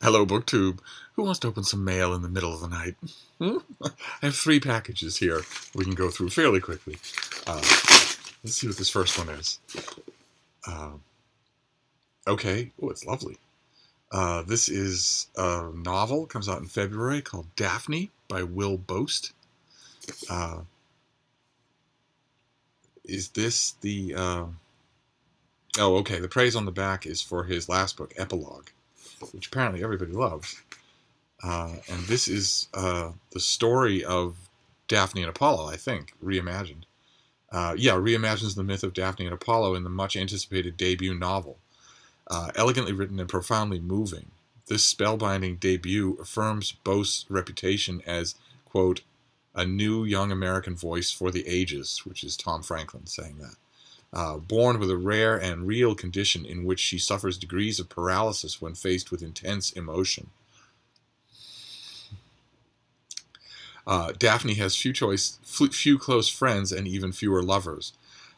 Hello, BookTube. Who wants to open some mail in the middle of the night? I have 3 packages here we can go through fairly quickly. Let's see what this first one is. Okay. Oh, it's lovely. This is a novel. It comes out in February called Daphne by Will Boast. Is this the... Oh, okay. The praise on the back is for his last book, Epilogue, which apparently everybody loves. And this is the story of Daphne and Apollo, I think, reimagined. Reimagines the myth of Daphne and Apollo in the much-anticipated debut novel. Elegantly written and profoundly moving, this spellbinding debut affirms Boast's reputation as, quote, a new young American voice for the ages, which is Tom Franklin saying that. Born with a rare and real condition in which she suffers degrees of paralysis when faced with intense emotion. Daphne has few close friends and even fewer lovers.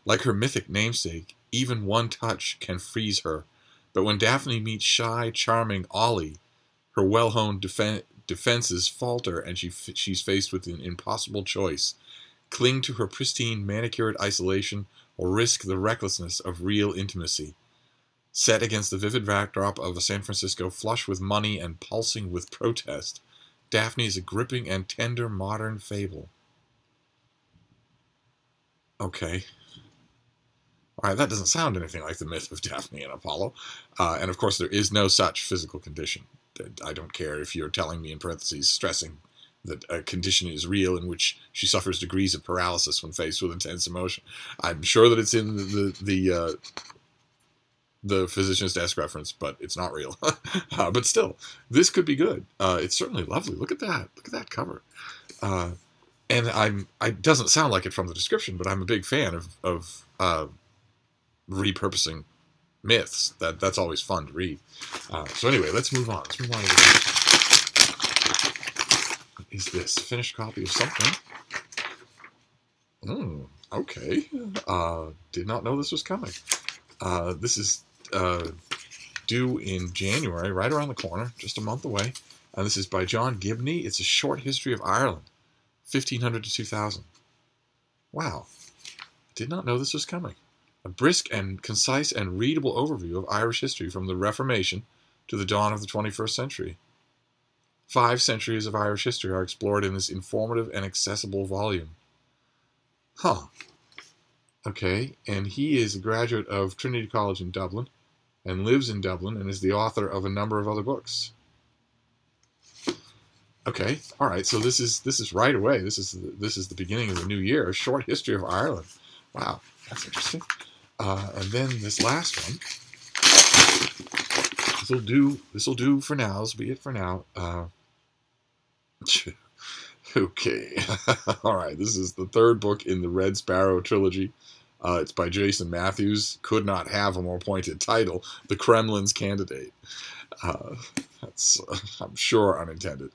Like her mythic namesake, even one touch can freeze her. But when Daphne meets shy, charming Ollie, her well-honed defenses falter and she's faced with an impossible choice. Cling to her pristine, manicured isolation or risk the recklessness of real intimacy. Set against the vivid backdrop of a San Francisco flush with money and pulsing with protest, Daphne is a gripping and tender modern fable. Okay. Alright, that doesn't sound anything like the myth of Daphne and Apollo. And of course there is no such physical condition. I don't care if you're telling me in parentheses, stressing that a condition is real in which she suffers degrees of paralysis when faced with intense emotion. I'm sure that it's in the physician's desk reference, but it's not real. But still, this could be good. It's certainly lovely. Look at that. Look at that cover. And it doesn't sound like it from the description, but I'm a big fan of repurposing myths. That's always fun to read. So anyway, let's move on. Let's move on to the What is this? Finished copy of something? Okay. Did not know this was coming. This is due in January, right around the corner, just a month away. This is by John Gibney. It's a short history of Ireland, 1500 to 2000. Wow. Did not know this was coming. A brisk and concise and readable overview of Irish history from the Reformation to the dawn of the 21st century. 5 centuries of Irish history are explored in this informative and accessible volume. Huh. Okay, and he is a graduate of Trinity College in Dublin, and lives in Dublin, and is the author of a number of other books. Okay, all right. So this is right away. This is the beginning of the new year. A short history of Ireland. Wow, that's interesting. And then this last one. This will do for now. This will be it for now. Okay. All right. This is the 3rd book in the Red Sparrow trilogy. It's by Jason Matthews. Could not have a more pointed title. The Kremlins Candidate. That's, I'm sure, unintended.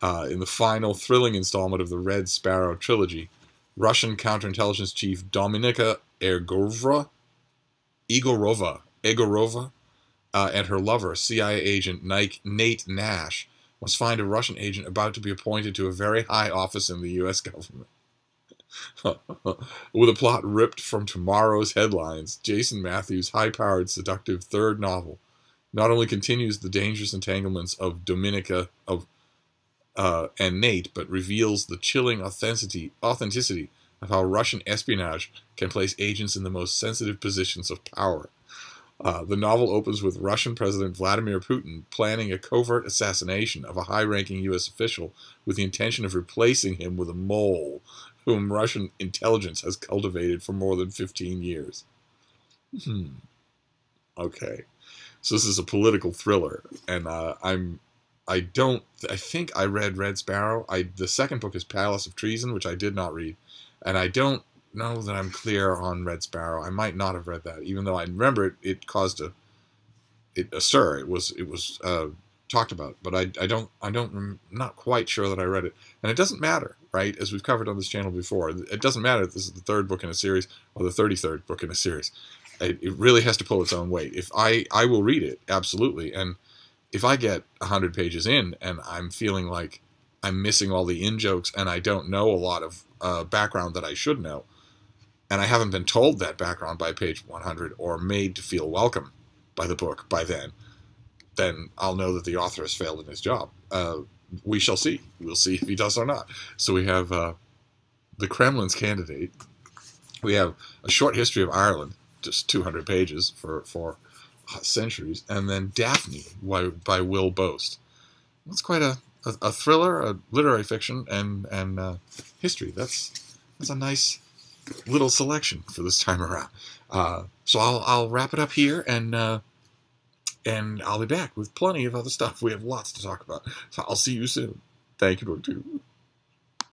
In the final thrilling installment of the Red Sparrow trilogy, Russian counterintelligence chief Dominika Egorova, and her lover, CIA agent Nate Nash, must find a Russian agent about to be appointed to a very high office in the U.S. government. With a plot ripped from tomorrow's headlines, Jason Matthews' high-powered, seductive 3rd novel not only continues the dangerous entanglements of Dominika and Nate, but reveals the chilling authenticity of how Russian espionage can place agents in the most sensitive positions of power. The novel opens with Russian President Vladimir Putin planning a covert assassination of a high-ranking U.S. official with the intention of replacing him with a mole whom Russian intelligence has cultivated for more than 15 years. Okay. So this is a political thriller, and I think I read Red Sparrow. The 2nd book is Palace of Treason, which I did not read, and I don't know that I'm clear on Red Sparrow. I might not have read that, even though I remember it caused a stir. It was talked about, but I'm not quite sure that I read it. And it doesn't matter, right? As we've covered on this channel before, it doesn't matter if this is the 3rd book in a series or the 33rd book in a series. It really has to pull its own weight. If I will read it, absolutely, and if I get 100 pages in and I'm feeling like I'm missing all the in-jokes and I don't know a lot of background that I should know, and I haven't been told that background by page 100 or made to feel welcome by the book by then I'll know that the author has failed in his job. We shall see. We'll see if he does or not. So we have the Kremlin's Candidate. We have A Short History of Ireland, just 200 pages for centuries, and then Daphne by Will Boast. That's quite a thriller, a literary fiction, and history. That's a nice little selection for this time around. So I'll wrap it up here, and I'll be back with plenty of other stuff. We have lots to talk about. So I'll see you soon. Thank you, BookTube.